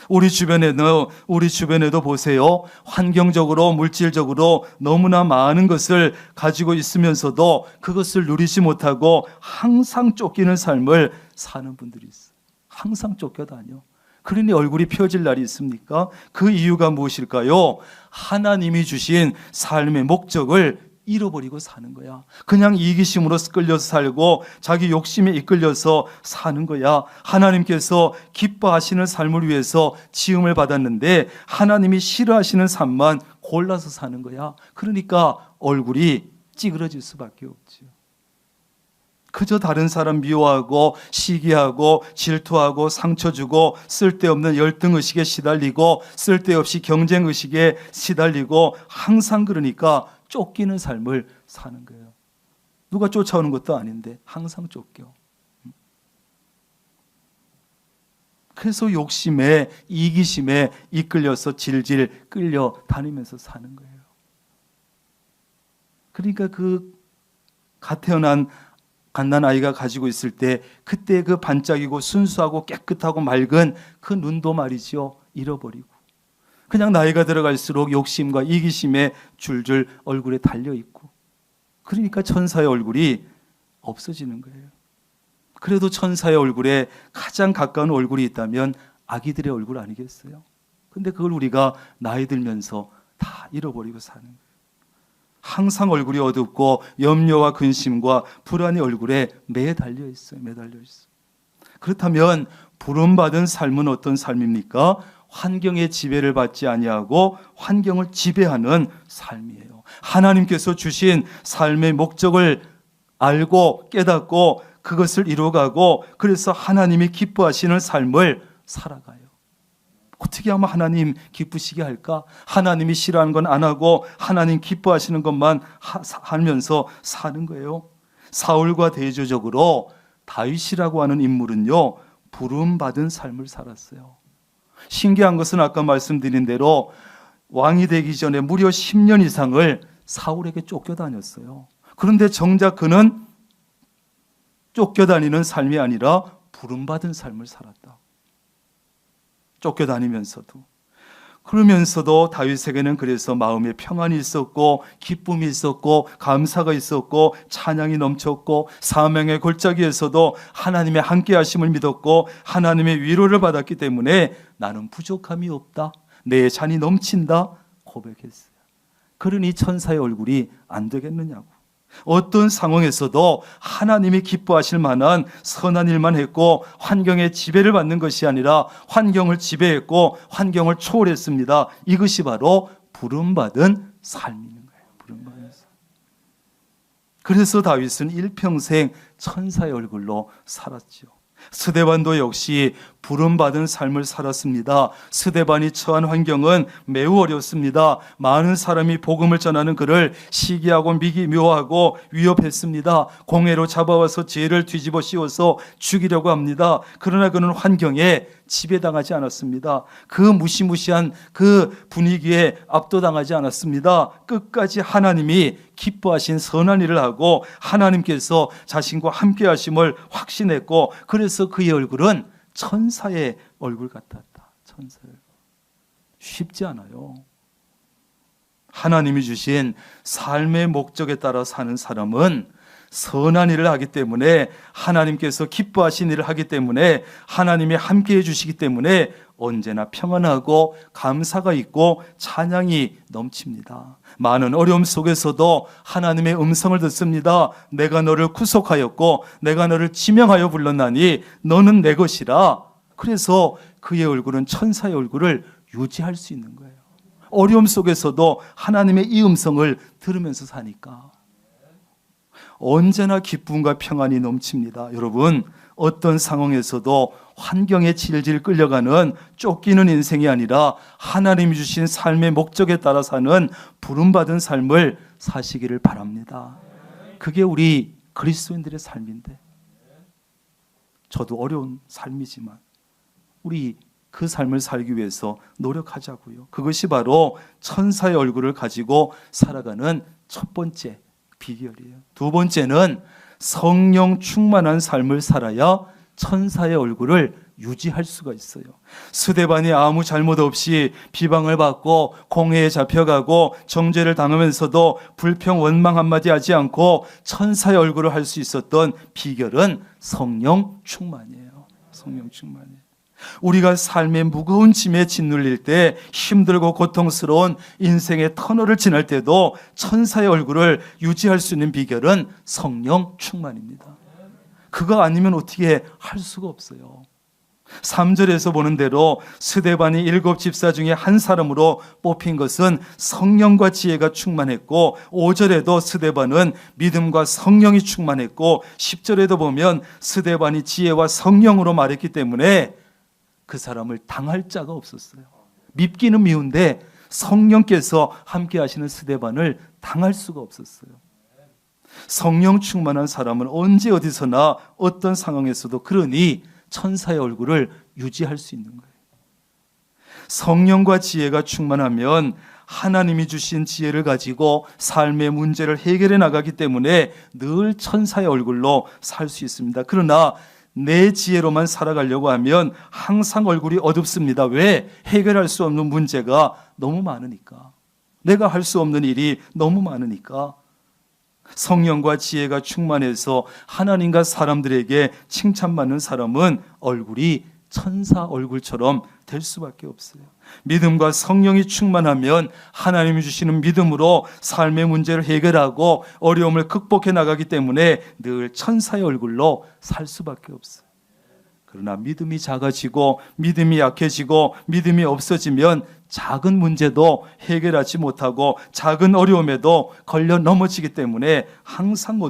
우리 주변에도 보세요. 환경적으로, 물질적으로 너무나 많은 것을 가지고 있으면서도 그것을 누리지 못하고 항상 쫓기는 삶을 사는 분들이 있어요. 항상 쫓겨다녀. 그러니 얼굴이 펴질 날이 있습니까? 그 이유가 무엇일까요? 하나님이 주신 삶의 목적을 잃어버리고 사는 거야. 그냥 이기심으로 끌려서 살고 자기 욕심에 이끌려서 사는 거야. 하나님께서 기뻐하시는 삶을 위해서 지음을 받았는데 하나님이 싫어하시는 삶만 골라서 사는 거야. 그러니까 얼굴이 찌그러질 수밖에 없죠. 그저 다른 사람 미워하고 시기하고 질투하고 상처 주고 쓸데없는 열등의식에 시달리고 쓸데없이 경쟁의식에 시달리고 항상 그러니까 쫓기는 삶을 사는 거예요. 누가 쫓아오는 것도 아닌데 항상 쫓겨. 그래서 욕심에 이기심에 이끌려서 질질 끌려 다니면서 사는 거예요. 그러니까 그 갓 태어난 갓난아이가 가지고 있을 때 그때 그 반짝이고 순수하고 깨끗하고 맑은 그 눈도 말이죠, 잃어버리고 그냥 나이가 들어갈수록 욕심과 이기심에 줄줄 얼굴에 달려있고 그러니까 천사의 얼굴이 없어지는 거예요. 그래도 천사의 얼굴에 가장 가까운 얼굴이 있다면 아기들의 얼굴 아니겠어요? 근데 그걸 우리가 나이 들면서 다 잃어버리고 사는 거예요. 항상 얼굴이 어둡고 염려와 근심과 불안이 얼굴에 매달려 있어요. 그렇다면 부름받은 삶은 어떤 삶입니까? 환경의 지배를 받지 아니하고 환경을 지배하는 삶이에요. 하나님께서 주신 삶의 목적을 알고 깨닫고 그것을 이루어가고 그래서 하나님이 기뻐하시는 삶을 살아가요. 어떻게 하면 하나님 기쁘시게 할까? 하나님이 싫어하는 건 안 하고 하나님 기뻐하시는 것만 하면서 사는 거예요. 사울과 대조적으로 다윗이라고 하는 인물은요, 부름받은 삶을 살았어요. 신기한 것은 아까 말씀드린 대로 왕이 되기 전에 무려 10년 이상을 사울에게 쫓겨다녔어요. 그런데 정작 그는 쫓겨다니는 삶이 아니라 부름받은 삶을 살았다. 쫓겨다니면서도. 그러면서도 다윗에게는 그래서 마음에 평안이 있었고 기쁨이 있었고 감사가 있었고 찬양이 넘쳤고 사명의 골짜기에서도 하나님의 함께하심을 믿었고 하나님의 위로를 받았기 때문에 나는 부족함이 없다, 내 잔이 넘친다 고백했어요. 그러니 천사의 얼굴이 안 되겠느냐고. 어떤 상황에서도 하나님이 기뻐하실 만한 선한 일만 했고 환경에 지배를 받는 것이 아니라 환경을 지배했고 환경을 초월했습니다. 이것이 바로 부름받은 삶인 거예요. 부름받은 삶. 그래서 다윗은 일평생 천사의 얼굴로 살았죠. 스데반도 역시 부름받은 삶을 살았습니다. 스데반이 처한 환경은 매우 어렵습니다. 많은 사람이 복음을 전하는 그를 시기하고 미워하고 위협했습니다. 공회로 잡아와서 죄를 뒤집어 씌워서 죽이려고 합니다. 그러나 그는 환경에 지배당하지 않았습니다. 그 무시무시한 그 분위기에 압도당하지 않았습니다. 끝까지 하나님이 기뻐하신 선한 일을 하고 하나님께서 자신과 함께 하심을 확신했고 그래서 그의 얼굴은 천사의 얼굴 같았다. 천사의 얼굴. 쉽지 않아요. 하나님이 주신 삶의 목적에 따라 사는 사람은 선한 일을 하기 때문에 하나님께서 기뻐하신 일을 하기 때문에 하나님이 함께해 주시기 때문에 언제나 평안하고 감사가 있고 찬양이 넘칩니다. 많은 어려움 속에서도 하나님의 음성을 듣습니다. 내가 너를 구속하였고 내가 너를 지명하여 불렀나니 너는 내 것이라. 그래서 그의 얼굴은 천사의 얼굴을 유지할 수 있는 거예요. 어려움 속에서도 하나님의 이 음성을 들으면서 사니까 언제나 기쁨과 평안이 넘칩니다. 여러분, 어떤 상황에서도 환경에 질질 끌려가는 쫓기는 인생이 아니라 하나님이 주신 삶의 목적에 따라 사는 부름받은 삶을 사시기를 바랍니다. 그게 우리 그리스도인들의 삶인데, 저도 어려운 삶이지만 우리 그 삶을 살기 위해서 노력하자고요. 그것이 바로 천사의 얼굴을 가지고 살아가는 첫 번째 비결이에요. 두 번째는 성령 충만한 삶을 살아야 천사의 얼굴을 유지할 수가 있어요. 스데반이 아무 잘못 없이 비방을 받고 공회에 잡혀가고 정죄를 당하면서도 불평 원망 한마디 하지 않고 천사의 얼굴을 할 수 있었던 비결은 성령 충만이에요. 성령 충만이에요. 우리가 삶의 무거운 짐에 짓눌릴 때, 힘들고 고통스러운 인생의 터널을 지날 때도 천사의 얼굴을 유지할 수 있는 비결은 성령 충만입니다. 그거 아니면 어떻게 할 수가 없어요. 3절에서 보는 대로 스데반이 7 집사 중에 한 사람으로 뽑힌 것은 성령과 지혜가 충만했고, 5절에도 스데반은 믿음과 성령이 충만했고, 10절에도 보면 스데반이 지혜와 성령으로 말했기 때문에 그 사람을 당할 자가 없었어요. 밉기는 미운데 성령께서 함께 하시는 스데반을 당할 수가 없었어요. 성령 충만한 사람은 언제 어디서나 어떤 상황에서도 그러니 천사의 얼굴을 유지할 수 있는 거예요. 성령과 지혜가 충만하면 하나님이 주신 지혜를 가지고 삶의 문제를 해결해 나가기 때문에 늘 천사의 얼굴로 살 수 있습니다. 그러나 내 지혜로만 살아가려고 하면 항상 얼굴이 어둡습니다. 왜? 해결할 수 없는 문제가 너무 많으니까. 내가 할 수 없는 일이 너무 많으니까. 성령과 지혜가 충만해서 하나님과 사람들에게 칭찬받는 사람은 얼굴이 천사 얼굴처럼 될 수밖에 없어요. 믿음과 성령이 충만하면 하나님이 주시는 믿음으로 삶의 문제를 해결하고 어려움을 극복해 나가기 때문에 늘 천사의 얼굴로 살 수밖에 없어요. 그러나 믿음이 작아지고 믿음이 약해지고 믿음이 없어지면 작은 문제도 해결하지 못하고 작은 어려움에도 걸려 넘어지기 때문에 항상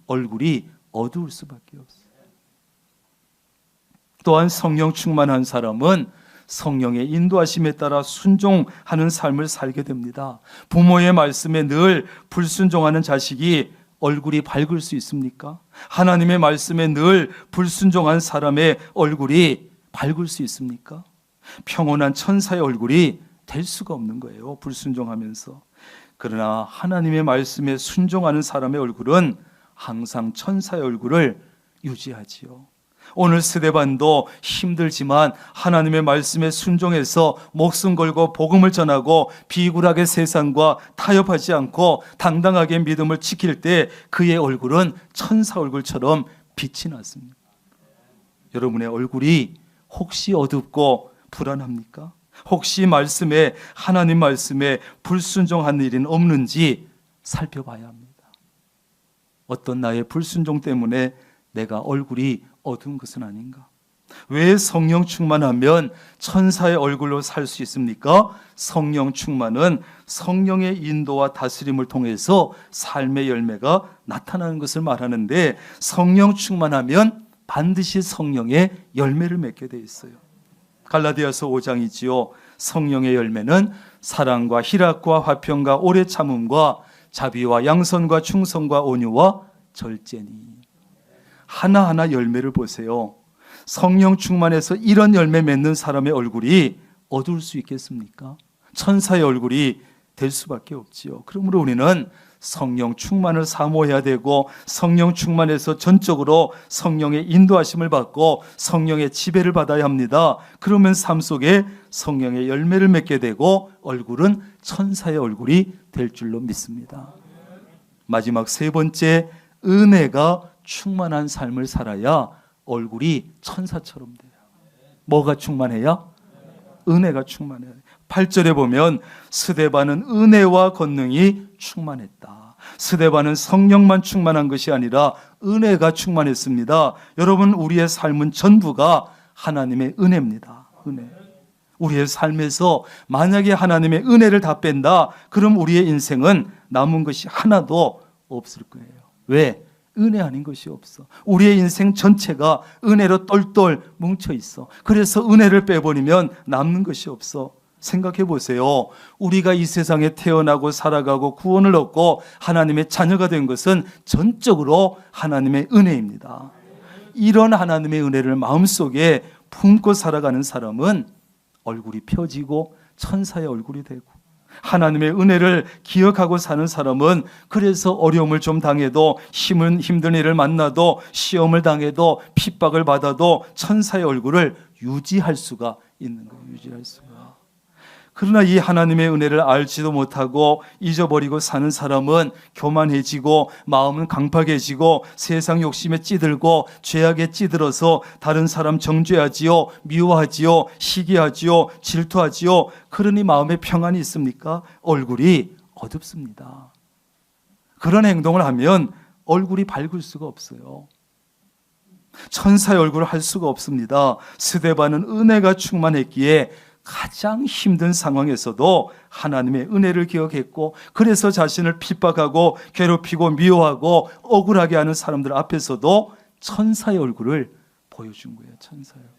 얼굴이 어두울 수밖에 없어요. 또한 성령 충만한 사람은 성령의 인도하심에 따라 순종하는 삶을 살게 됩니다. 부모의 말씀에 늘 불순종하는 자식이 얼굴이 밝을 수 있습니까? 하나님의 말씀에 늘 불순종한 사람의 얼굴이 밝을 수 있습니까? 평온한 천사의 얼굴이 될 수가 없는 거예요. 불순종하면서. 그러나 하나님의 말씀에 순종하는 사람의 얼굴은 항상 천사의 얼굴을 유지하지요. 오늘 스데반도 힘들지만 하나님의 말씀에 순종해서 목숨 걸고 복음을 전하고 비굴하게 세상과 타협하지 않고 당당하게 믿음을 지킬 때 그의 얼굴은 천사 얼굴처럼 빛이 났습니다. 여러분의 얼굴이 혹시 어둡고 불안합니까? 혹시 하나님 말씀에 불순종한 일은 없는지 살펴봐야 합니다. 어떤 나의 불순종 때문에 내가 얼굴이 어두운 것은 아닌가? 왜 성령 충만하면 천사의 얼굴로 살 수 있습니까? 성령 충만은 성령의 인도와 다스림을 통해서 삶의 열매가 나타나는 것을 말하는데, 성령 충만하면 반드시 성령의 열매를 맺게 돼 있어요. 갈라디아서 5장이지요. 성령의 열매는 사랑과 희락과 화평과 오래 참음과 자비와 양선과 충성과 온유와 절제니. 하나하나 열매를 보세요. 성령 충만해서 이런 열매 맺는 사람의 얼굴이 어두울 수 있겠습니까? 천사의 얼굴이 될 수밖에 없지요. 그러므로 우리는 성령 충만을 사모해야 되고, 성령 충만해서 전적으로 성령의 인도하심을 받고 성령의 지배를 받아야 합니다. 그러면 삶 속에 성령의 열매를 맺게 되고 얼굴은 천사의 얼굴이 될 줄로 믿습니다. 마지막 세 번째, 은혜가 충만한 삶을 살아야 얼굴이 천사처럼 돼요. 뭐가 충만해야? 은혜가 충만해요. 8절에 보면 스데반은 은혜와 권능이 충만했다. 스데반은 성령만 충만한 것이 아니라 은혜가 충만했습니다. 여러분, 우리의 삶은 전부가 하나님의 은혜입니다. 은혜. 우리의 삶에서 만약에 하나님의 은혜를 다 뺀다, 그럼 우리의 인생은 남은 것이 하나도 없을 거예요. 왜? 은혜 아닌 것이 없어. 우리의 인생 전체가 은혜로 똘똘 뭉쳐 있어. 그래서 은혜를 빼버리면 남는 것이 없어. 생각해 보세요. 우리가 이 세상에 태어나고 살아가고 구원을 얻고 하나님의 자녀가 된 것은 전적으로 하나님의 은혜입니다. 이런 하나님의 은혜를 마음속에 품고 살아가는 사람은 얼굴이 펴지고 천사의 얼굴이 되고, 하나님의 은혜를 기억하고 사는 사람은 그래서 어려움을 좀 당해도, 힘든 일을 만나도, 시험을 당해도, 핍박을 받아도 천사의 얼굴을 유지할 수가 있는 거예요. 유지할 수가. 그러나 이 하나님의 은혜를 알지도 못하고 잊어버리고 사는 사람은 교만해지고 마음은 강팍해지고 세상 욕심에 찌들고 죄악에 찌들어서 다른 사람 정죄하지요, 미워하지요, 시기하지요, 질투하지요. 그러니 마음에 평안이 있습니까? 얼굴이 어둡습니다. 그런 행동을 하면 얼굴이 밝을 수가 없어요. 천사의 얼굴을 할 수가 없습니다. 스데반은 은혜가 충만했기에 가장 힘든 상황에서도 하나님의 은혜를 기억했고, 그래서 자신을 핍박하고 괴롭히고 미워하고 억울하게 하는 사람들 앞에서도 천사의 얼굴을 보여준 거예요. 천사의 얼굴.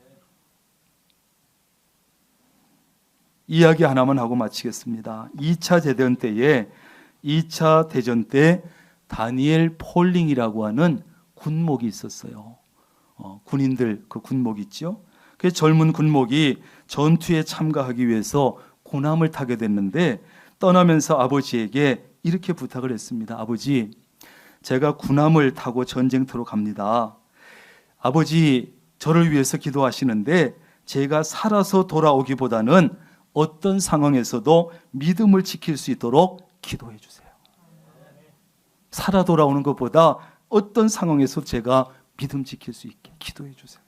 이야기 하나만 하고 마치겠습니다. 2차 대전 때 다니엘 폴링이라고 하는 군목이 있었어요. 군인들 그 군목 있죠. 그 젊은 군목이 전투에 참가하기 위해서 군함을 타게 됐는데, 떠나면서 아버지에게 이렇게 부탁을 했습니다. 아버지, 제가 군함을 타고 전쟁터로 갑니다. 아버지, 저를 위해서 기도하시는데 제가 살아서 돌아오기보다는 어떤 상황에서도 믿음을 지킬 수 있도록 기도해 주세요. 살아 돌아오는 것보다 어떤 상황에서 제가 믿음 지킬 수 있게 기도해 주세요.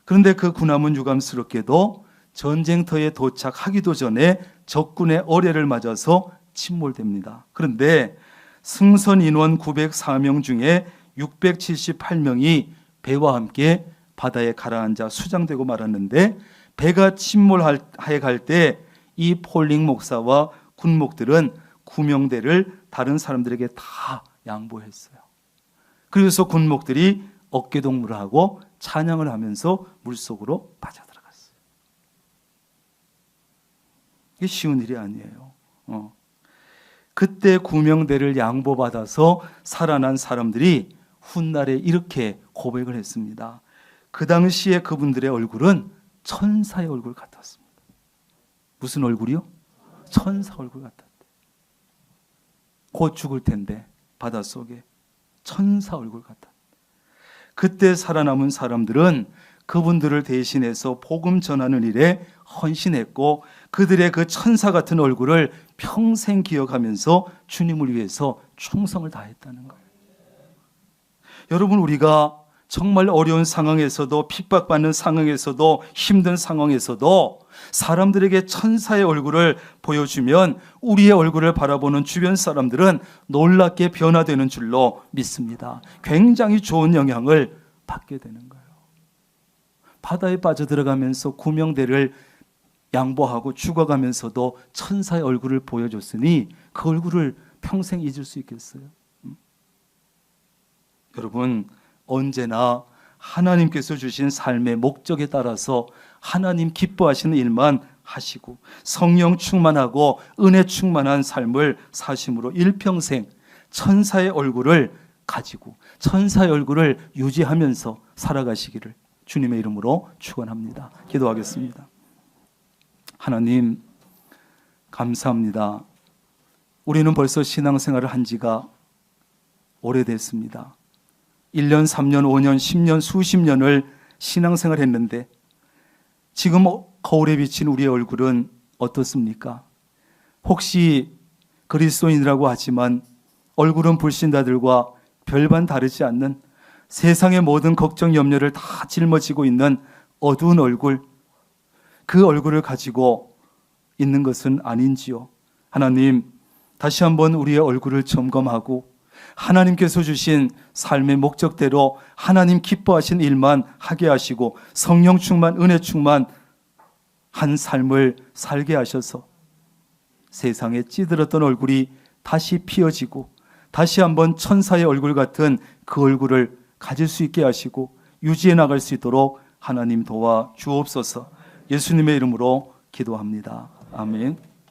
그런데 그 군함은 유감스럽게도 전쟁터에 도착하기도 전에 적군의 어뢰를 맞아서 침몰됩니다. 그런데 승선 인원 904명 중에 678명이 배와 함께 바다에 가라앉아 수장되고 말았는데, 배가 침몰해 갈 때 이 폴링 목사와 군목들은 구명대를 다른 사람들에게 다 양보했어요. 그래서 군목들이 어깨동무를 하고 찬양을 하면서 물속으로 빠져들어갔어요. 이게 쉬운 일이 아니에요. 그때 구명대를 양보받아서 살아난 사람들이 훗날에 이렇게 고백을 했습니다. 그 당시에 그분들의 얼굴은 천사의 얼굴 같았습니다. 무슨 얼굴이요? 천사 얼굴 같았대. 곧 죽을 텐데 바닷속에 천사 얼굴 같았대. 그때 살아남은 사람들은 그분들을 대신해서 복음 전하는 일에 헌신했고 그들의 그 천사 같은 얼굴을 평생 기억하면서 주님을 위해서 충성을 다했다는 거예요. 여러분, 우리가 정말 어려운 상황에서도, 핍박받는 상황에서도, 힘든 상황에서도 사람들에게 천사의 얼굴을 보여주면 우리의 얼굴을 바라보는 주변 사람들은 놀랍게 변화되는 줄로 믿습니다. 굉장히 좋은 영향을 받게 되는 거예요. 바다에 빠져들어가면서 구명대를 양보하고 죽어가면서도 천사의 얼굴을 보여줬으니 그 얼굴을 평생 잊을 수 있겠어요? 여러분, 언제나 하나님께서 주신 삶의 목적에 따라서 하나님 기뻐하시는 일만 하시고 성령 충만하고 은혜 충만한 삶을 사심으로 일평생 천사의 얼굴을 가지고 천사의 얼굴을 유지하면서 살아가시기를 주님의 이름으로 축원합니다. 기도하겠습니다. 하나님, 감사합니다. 우리는 벌써 신앙생활을 한 지가 오래됐습니다. 1년, 3년, 5년, 10년, 수십 년을 신앙생활 했는데 지금 거울에 비친 우리의 얼굴은 어떻습니까? 혹시 그리스도인이라고 하지만 얼굴은 불신자들과 별반 다르지 않는 세상의 모든 걱정, 염려를 다 짊어지고 있는 어두운 얼굴, 그 얼굴을 가지고 있는 것은 아닌지요? 하나님, 다시 한번 우리의 얼굴을 점검하고 하나님께서 주신 삶의 목적대로 하나님 기뻐하신 일만 하게 하시고 성령 충만, 은혜 충만 한 삶을 살게 하셔서 세상에 찌들었던 얼굴이 다시 피어지고 다시 한번 천사의 얼굴 같은 그 얼굴을 가질 수 있게 하시고 유지해 나갈 수 있도록 하나님 도와 주옵소서. 예수님의 이름으로 기도합니다. 아멘.